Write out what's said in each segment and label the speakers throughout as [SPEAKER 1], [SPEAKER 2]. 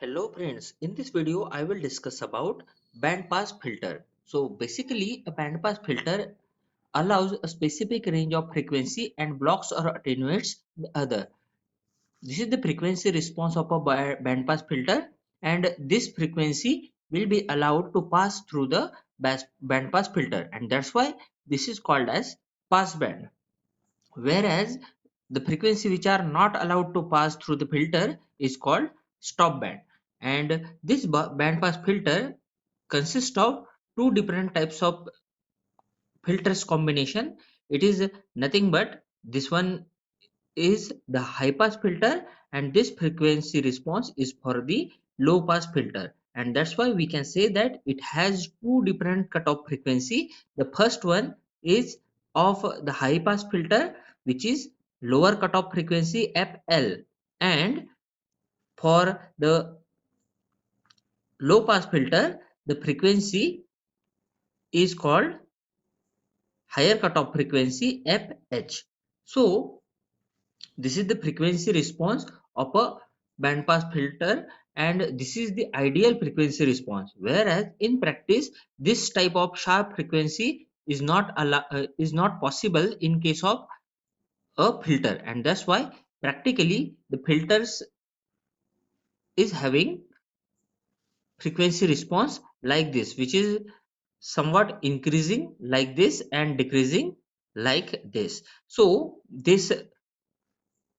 [SPEAKER 1] Hello friends, in this video I will discuss about bandpass filter. So basically a bandpass filter allows a specific range of frequency and blocks or attenuates the other. This is the frequency response of a bandpass filter, and this frequency will be allowed to pass through the bandpass filter, and that's why this is called as pass band. Whereas the frequency which are not allowed to pass through the filter is called stop band. And this band pass filter consists of two different types of filters combination. It is nothing but this one is the high pass filter, and this frequency response is for the low pass filter, and that's why we can say that it has two different cutoff frequency. The first one is of the high pass filter, which is lower cutoff frequency FL, and for the low pass filter the frequency is called higher cutoff frequency FH. So this is the frequency response of a bandpass filter, and this is the ideal frequency response. Whereas in practice, this type of sharp frequency is not possible in case of a filter, and that's why practically the filters is having frequency response like this, which is somewhat increasing like this and decreasing like this. So this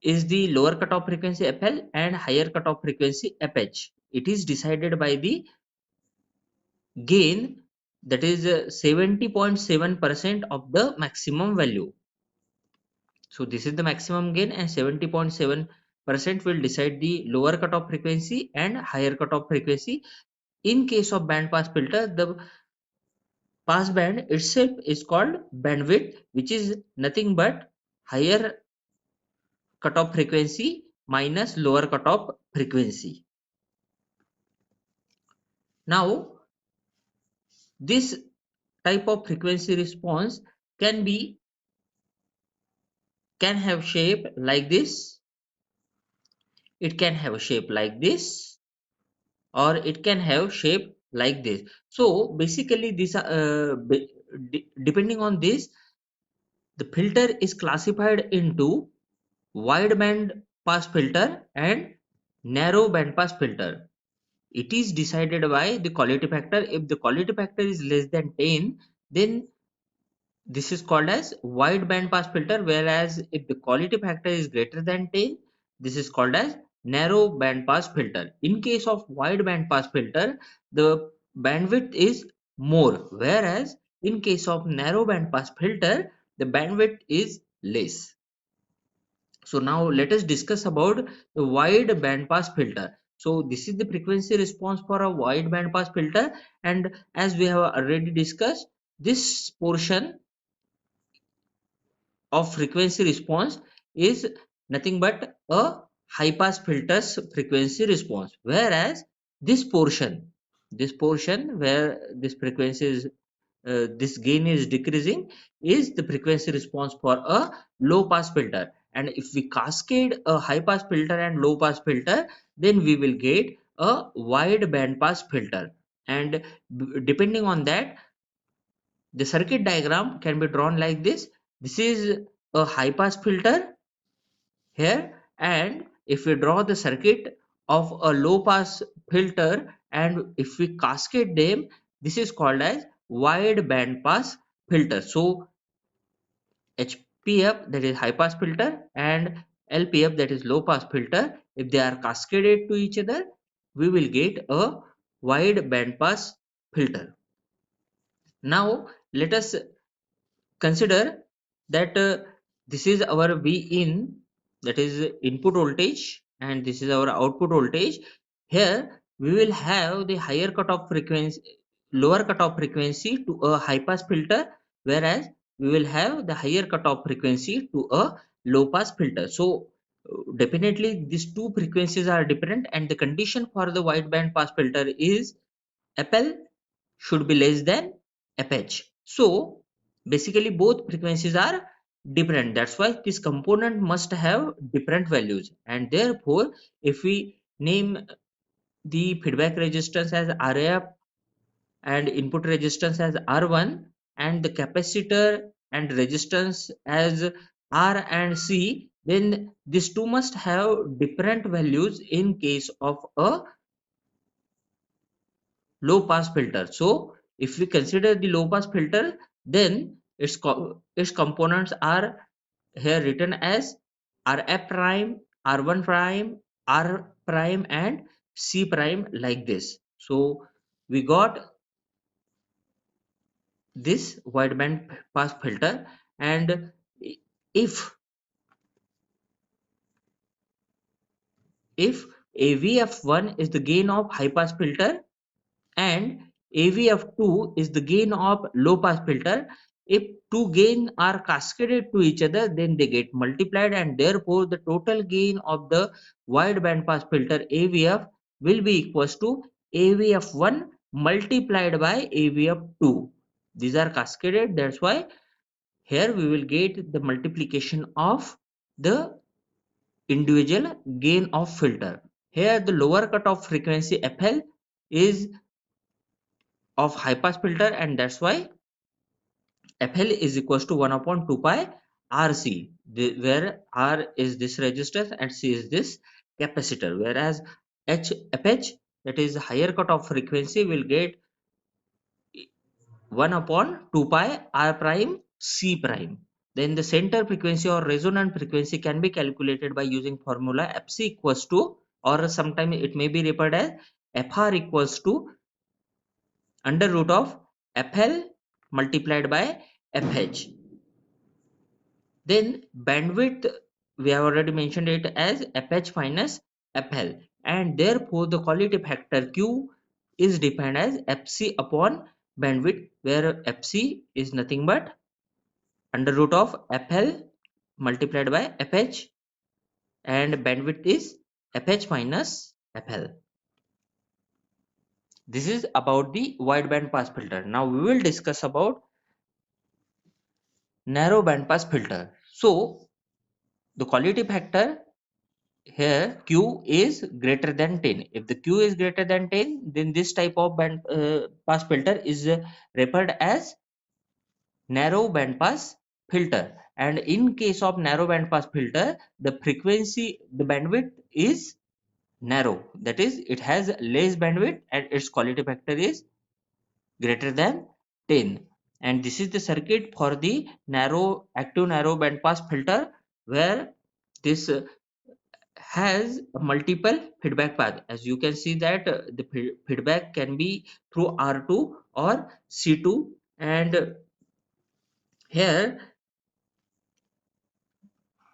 [SPEAKER 1] is the lower cutoff frequency FL and higher cutoff frequency FH. It is decided by the gain, that is 70.7% of the maximum value. So this is the maximum gain, and 70.7% will decide the lower cutoff frequency and higher cutoff frequency. In case of band pass filter, the pass band itself is called bandwidth, which is nothing but higher cutoff frequency minus lower cutoff frequency. Now, this type of frequency response can have shape like this, it can have a shape like this, or it can have shape like this. So basically this depending on this, the filter is classified into wide band pass filter and narrow band pass filter. It is decided by the quality factor. If the quality factor is less than 10, then this is called as wide band pass filter, whereas if the quality factor is greater than 10, this is called as narrow band pass filter. In case of wide band pass filter, the bandwidth is more, whereas in case of narrow band pass filter, the bandwidth is less. So now let us discuss about the wide band pass filter. So this is the frequency response for a wide band pass filter, and as we have already discussed, this portion of frequency response is nothing but a high pass filter's frequency response, whereas this portion where this frequency is this gain is decreasing is the frequency response for a low pass filter. And if we cascade a high pass filter and low pass filter, then we will get a wide band pass filter, and depending on that, the circuit diagram can be drawn like this. This is a high pass filter here, and if we draw the circuit of a low pass filter and if we cascade them, this is called as wide band pass filter. So HPF, that is high pass filter, and LPF, that is low pass filter, if they are cascaded to each other, we will get a wide band pass filter. Now let us consider that this is our V in, that is input voltage, and this is our output voltage. Here we will have the higher cutoff frequency, lower cutoff frequency to a high pass filter, whereas we will have the higher cutoff frequency to a low pass filter. So definitely these two frequencies are different, and the condition for the wide band pass filter is FL should be less than FH. So basically both frequencies are different. That's why this component must have different values. And therefore, if we name the feedback resistance as RF and input resistance as R1 and the capacitor and resistance as R and C, then these two must have different values in case of a low pass filter. So if we consider the low pass filter, then its components are here written as Rf prime, R1 prime, R prime and C prime like this. So we got this wideband pass filter, and if if AVF1 is the gain of high pass filter and AVF2 is the gain of low pass filter, if two gain are cascaded to each other, then they get multiplied, and therefore the total gain of the wide band pass filter AVF will be equals to AVF1 multiplied by AVF2. These are cascaded, that's why here we will get the multiplication of the individual gain of filter. Here the lower cutoff frequency FL is of high pass filter, and that's why FL is equals to 1 upon 2 pi RC, where R is this resistance and C is this capacitor, whereas FH, that is higher cutoff frequency, will get 1 upon 2 pi R prime C prime. Then the center frequency or resonant frequency can be calculated by using formula Fc equals to, or sometimes it may be referred as Fr equals to under root of FL multiplied by FH. Then bandwidth, we have already mentioned it as FH minus FL, and therefore the quality factor Q is defined as Fc upon bandwidth, where Fc is nothing but under root of FL multiplied by FH, and bandwidth is FH minus FL. This is about the wideband pass filter. Now we will discuss about narrow band pass filter. So the quality factor here Q is greater than 10. If the Q is greater than 10, then this type of band pass filter is referred as narrow band pass filter. And in case of narrow band pass filter, the frequency, the bandwidth is narrow. That is, it has less bandwidth and its quality factor is greater than 10. And this is the circuit for the active narrow band pass filter, where this has a multiple feedback path. As you can see that the feedback can be through R2 or C2, and here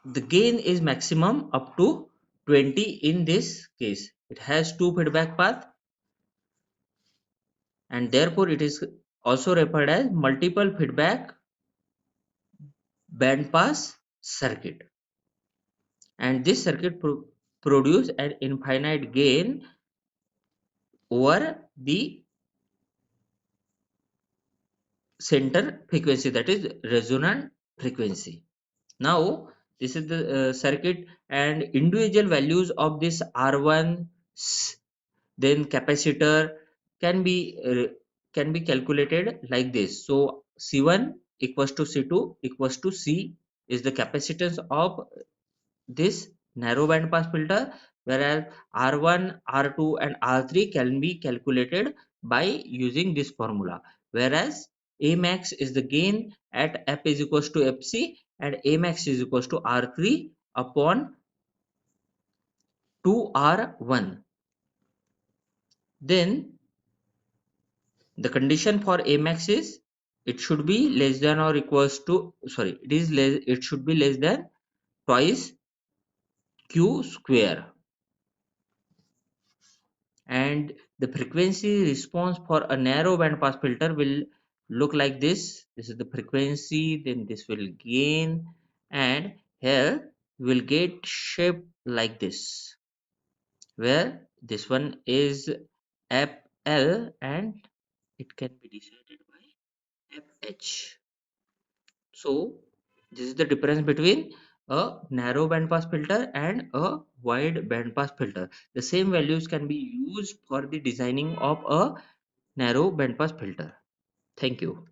[SPEAKER 1] the gain is maximum up to 20. In this case it has two feedback path, and therefore it is also referred as multiple feedback band pass circuit. And this circuit produce an infinite gain over the center frequency, that is resonant frequency. Now this is the circuit, and individual values of this R1, then capacitor can be calculated like this. So C1 equals to C2 equals to C is the capacitance of this narrow band pass filter, whereas R1, R2 and R3 can be calculated by using this formula, whereas A max is the gain at F is equals to Fc, and A max is equals to R3 upon 2R1. Then the condition for A max is it should be less than or equals to, sorry, it should be less than twice Q square. And the frequency response for a narrow band pass filter will look like this. This is the frequency, then this will gain, and here we will get shape like this, where this one is FL and it can be decided by FH. So this is the difference between a narrow bandpass filter and a wide bandpass filter. The same values can be used for the designing of a narrow bandpass filter. Thank you.